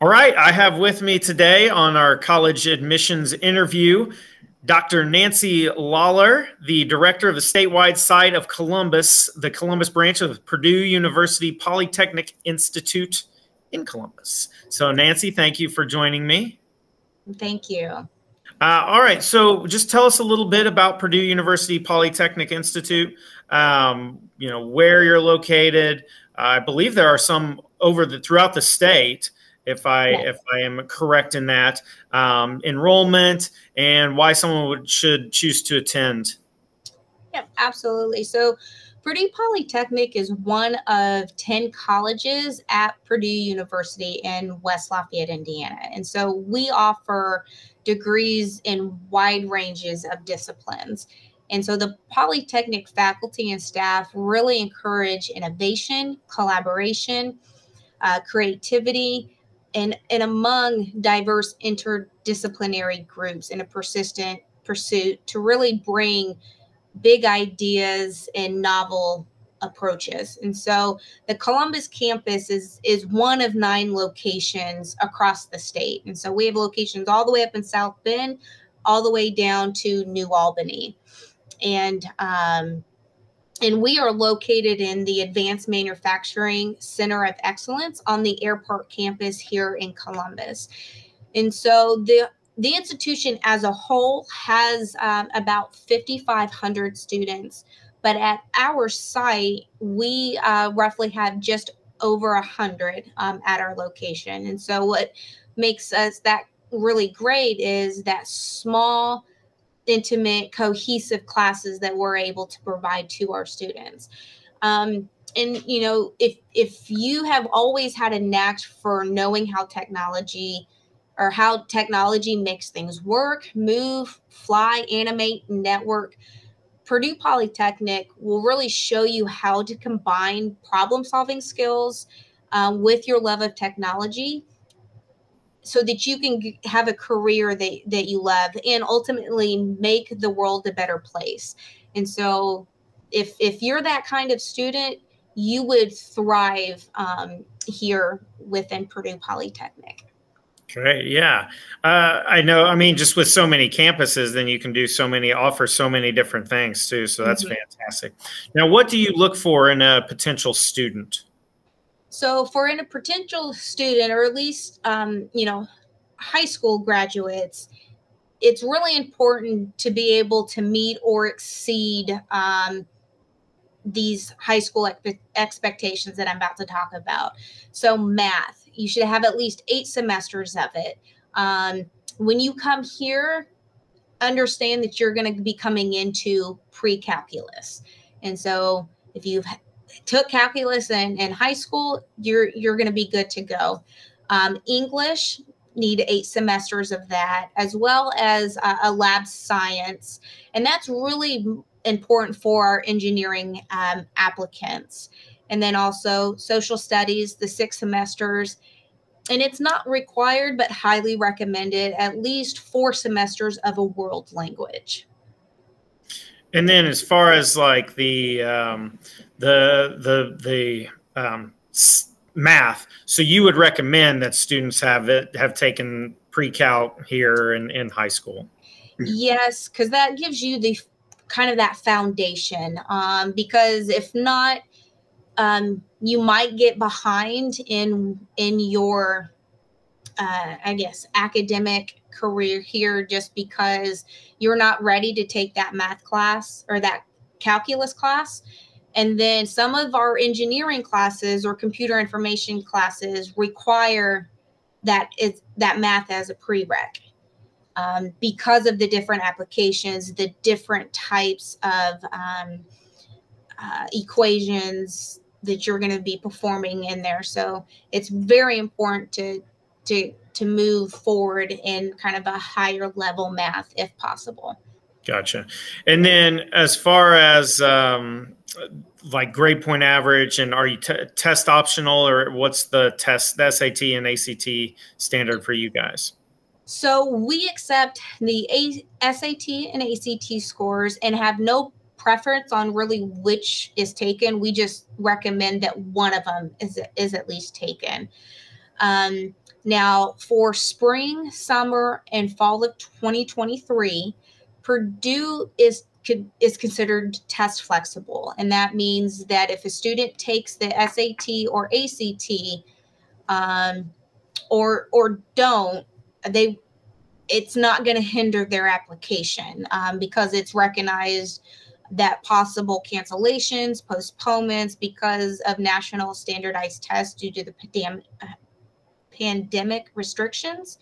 All right, I have with me today on our college admissions interview, Dr. Nancy Lawler, the director of the statewide site of Columbus, the Columbus branch of Purdue University Polytechnic Institute in Columbus. So Nancy, thank you for joining me. Thank you. All right, so just tell us a little bit about Purdue University Polytechnic Institute, where you're located. I believe there are some throughout the state, if I am correct in that, enrollment and why someone should choose to attend. Yeah, absolutely. So Purdue Polytechnic is one of 10 colleges at Purdue University in West Lafayette, Indiana. And so we offer degrees in wide ranges of disciplines. And so the Polytechnic faculty and staff really encourage innovation, collaboration, creativity, and among diverse interdisciplinary groups in a persistent pursuit to really bring big ideas and novel approaches. And so the Columbus campus is one of 9 locations across the state. And so we have locations all the way up in South Bend, all the way down to New Albany. And we are located in the Advanced Manufacturing Center of Excellence on the Airport campus here in Columbus. And so the institution as a whole has about 5,500 students, but at our site, we roughly have just over 100 at our location. And so what makes us that really great is that small, intimate, cohesive classes that we're able to provide to our students. And, if you have always had a knack for knowing how technology makes things work, move, fly, animate, network, Purdue Polytechnic will really show you how to combine problem-solving skills with your love of technology so that you can have a career that you love and ultimately make the world a better place. And so if you're that kind of student, you would thrive here within Purdue Polytechnic. Great. Yeah. I know. I mean, just with so many campuses, then you can offer so many different things too. So that's fantastic. Now, what do you look for in a potential student? So in a potential student, or at least, high school graduates, it's really important to be able to meet or exceed these high school expectations that I'm about to talk about. So math, you should have at least 8 semesters of it. When you come here, understand that you're going to be coming into pre-calculus. And so if you've took calculus in high school, you're going to be good to go. English, need 8 semesters of that, as well as a lab science. And that's really important for our engineering applicants. And then also social studies, the 6 semesters. And it's not required, but highly recommended, at least 4 semesters of a world language. And then as far as like the math, so you would recommend that students have taken pre-calc here in high school? Yes, because that gives you the kind of that foundation. Because if not, you might get behind in your academic career here just because you're not ready to take that math class or that calculus class. And then some of our engineering classes or computer information classes require that math as a prereq because of the different applications, the different types of equations that you're going to be performing in there. So it's very important to move forward in kind of a higher level math if possible. Gotcha. And then as far as like grade point average, and are you test optional, or what's the SAT and ACT standard for you guys? So we accept the SAT and ACT scores and have no preference on really which is taken. We just recommend that one of them is at least taken. Now, for spring, summer, and fall of 2023, Purdue is considered test flexible, and that means that if a student takes the SAT or ACT, or don't, it's not going to hinder their application, because it's recognized that possible cancellations, postponements because of national standardized tests due to the pandemic restrictions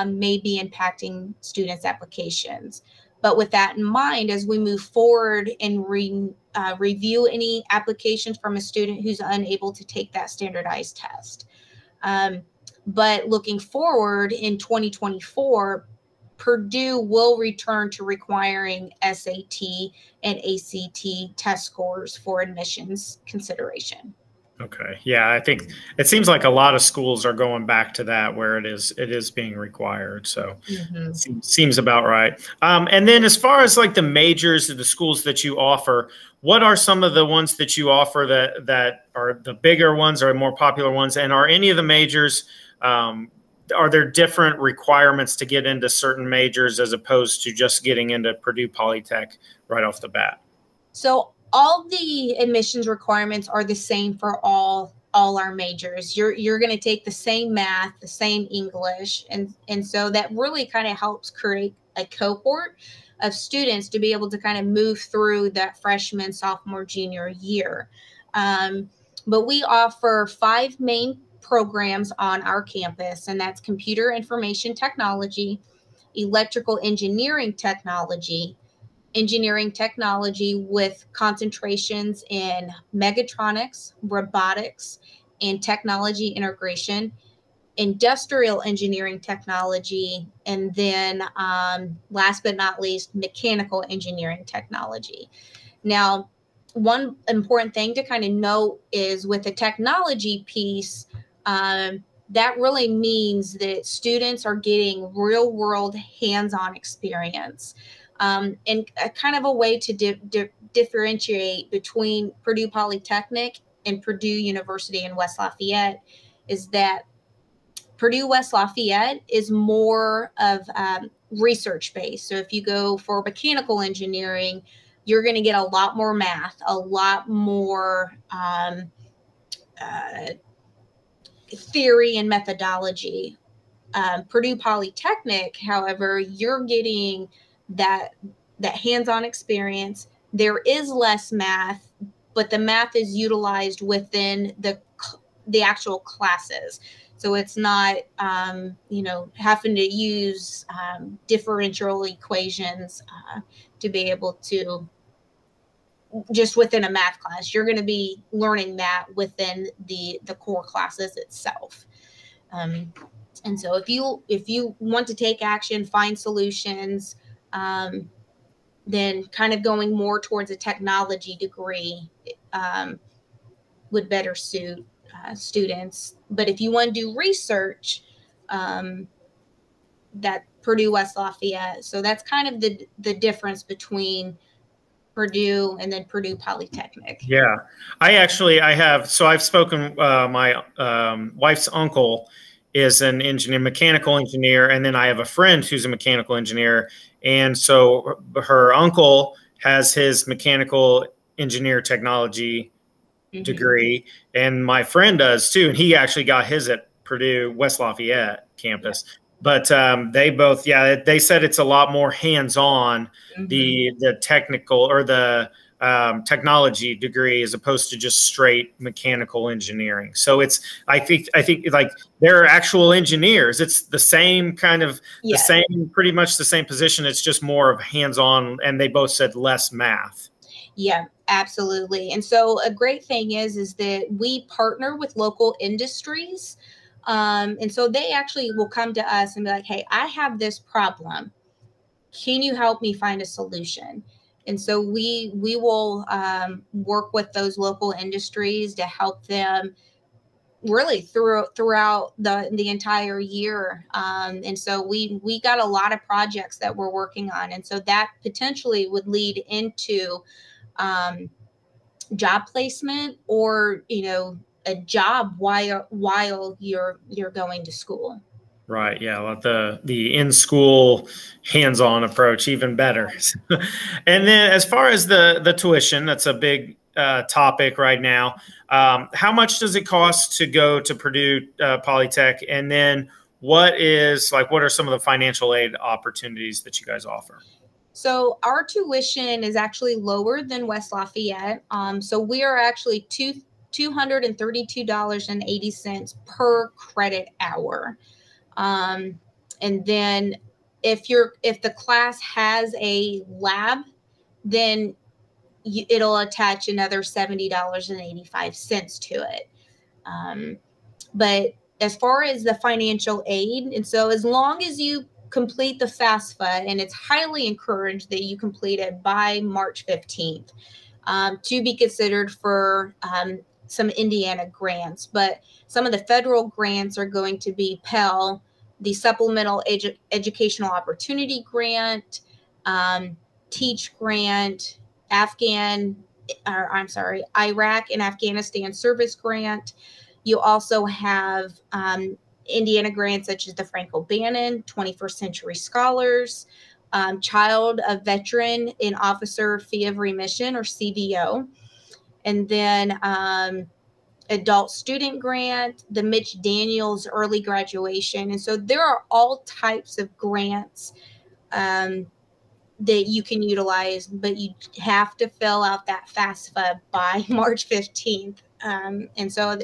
may be impacting students' applications. But with that in mind, as we move forward and review any applications from a student who's unable to take that standardized test. But looking forward in 2024, Purdue will return to requiring SAT and ACT test scores for admissions consideration. Okay. Yeah, I think it seems like a lot of schools are going back to that where it is being required. So seems about right. And then as far as like the majors of the schools that you offer, what are some of the ones that you offer that are the bigger ones or more popular ones? And are any of the majors, are there different requirements to get into certain majors as opposed to just getting into Purdue Polytech right off the bat? So all the admissions requirements are the same for all our majors. You're going to take the same math, the same English, and so that really kind of helps create a cohort of students to be able to kind of move through that freshman, sophomore, junior year. But we offer 5 main programs on our campus, and that's computer information technology, electrical engineering technology with concentrations in mechatronics, robotics, and technology integration, industrial engineering technology, and then last but not least, mechanical engineering technology. Now, one important thing to kind of note is with the technology piece, that really means that students are getting real world hands-on experience. And a kind of a way to differentiate between Purdue Polytechnic and Purdue University in West Lafayette is that Purdue West Lafayette is more of research based. So if you go for mechanical engineering, you're going to get a lot more math, a lot more theory and methodology. Purdue Polytechnic, however, you're getting that hands-on experience. There is less math, but the math is utilized within the actual classes. So it's not, having to use differential equations to be able to just within a math class. You're going to be learning that within the core classes itself. And so if you want to take action, find solutions, then kind of going more towards a technology degree would better suit students. But if you want to do research, that Purdue West Lafayette. So that's kind of the difference between Purdue and then Purdue Polytechnic. Yeah, I've spoken, my wife's uncle is an engineer, mechanical engineer. And then I have a friend who's a mechanical engineer. And so her uncle has his mechanical engineer technology degree. And my friend does too. And he actually got his at Purdue West Lafayette campus. Yeah. But they both, they said it's a lot more hands-on, the technical or the technology degree as opposed to just straight mechanical engineering. So I think like they're actual engineers. It's the same kind of pretty much the same position. It's just more of hands-on, and they both said less math. Yeah, absolutely. And so a great thing is that we partner with local industries. And so they actually will come to us and be like, hey, I have this problem. Can you help me find a solution? And so we will work with those local industries to help them really throughout the entire year. And so we got a lot of projects that we're working on. And so that potentially would lead into job placement or, a job while you're going to school. Right. Yeah. Let the in-school hands-on approach even better. And then as far as the tuition, that's a big topic right now. How much does it cost to go to Purdue Polytech? And then what are some of the financial aid opportunities that you guys offer? So our tuition is actually lower than West Lafayette. So we are actually $232.80 per credit hour. And then if the class has a lab, then it'll attach another $70.85 to it. But as far as the financial aid, and so as long as you complete the FAFSA, and it's highly encouraged that you complete it by March 15th, to be considered for some Indiana grants. But some of the federal grants are going to be Pell, the Supplemental Educational Opportunity Grant, Teach Grant, Iraq and Afghanistan Service Grant. You also have Indiana grants such as the Franco-Bannon, 21st Century Scholars, Child of Veteran and Officer Fee of Remission, or CVO, and then Adult Student Grant, the Mitch Daniels Early Graduation. And so there are all types of grants that you can utilize, but you have to fill out that FAFSA by March 15th. And so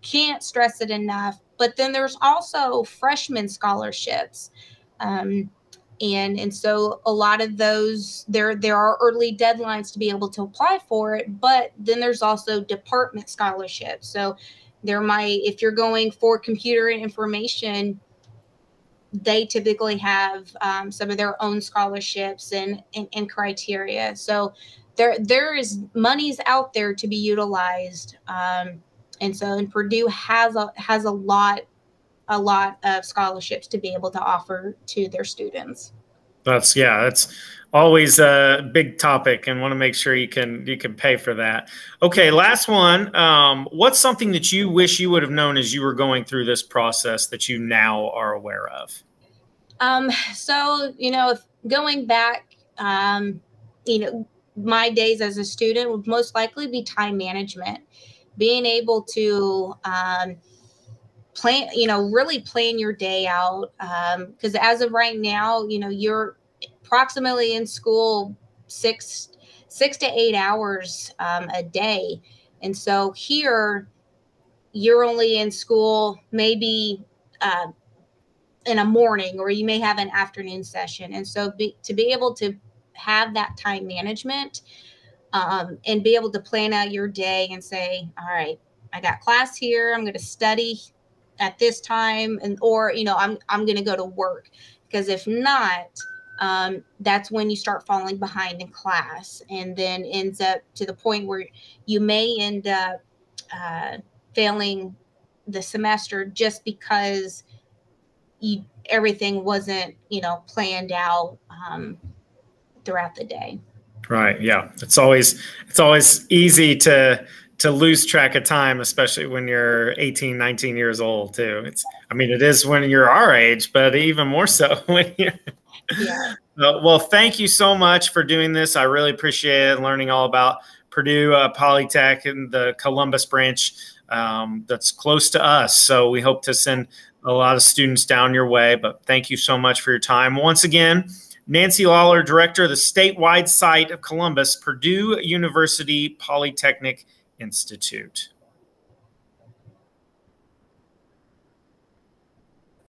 can't stress it enough. But then there's also freshman scholarships. And so a lot of those, there are early deadlines to be able to apply for it, but then there's also department scholarships. So if you're going for computer information, they typically have some of their own scholarships and criteria. So there is monies out there to be utilized. And Purdue has a lot of scholarships to be able to offer to their students. That's always a big topic, and want to make sure you can pay for that. Okay, last one. What's something that you wish you would have known as you were going through this process that you now are aware of? So, if going back, my days as a student would most likely be time management, being able to really plan your day out. Because as of right now, you're approximately in school 6 to 8 hours a day. And so here you're only in school maybe in a morning, or you may have an afternoon session. And so to be able to have that time management and be able to plan out your day and say, all right, I got class here, I'm going to study at this time, or I'm going to go to work. Because if not, that's when you start falling behind in class, and then ends up to the point where you may end up failing the semester just because everything wasn't planned out throughout the day. Right. Yeah. It's always easy to lose track of time, especially when you're 18, 19 years old too. It is when you're our age, but even more so when you're. Yeah. Well, thank you so much for doing this. I really appreciate it, learning all about Purdue Polytech and the Columbus branch that's close to us. So we hope to send a lot of students down your way, but thank you so much for your time. Once again, Nancy Lawler, Director of the statewide site of Columbus, Purdue University Polytechnic Institute.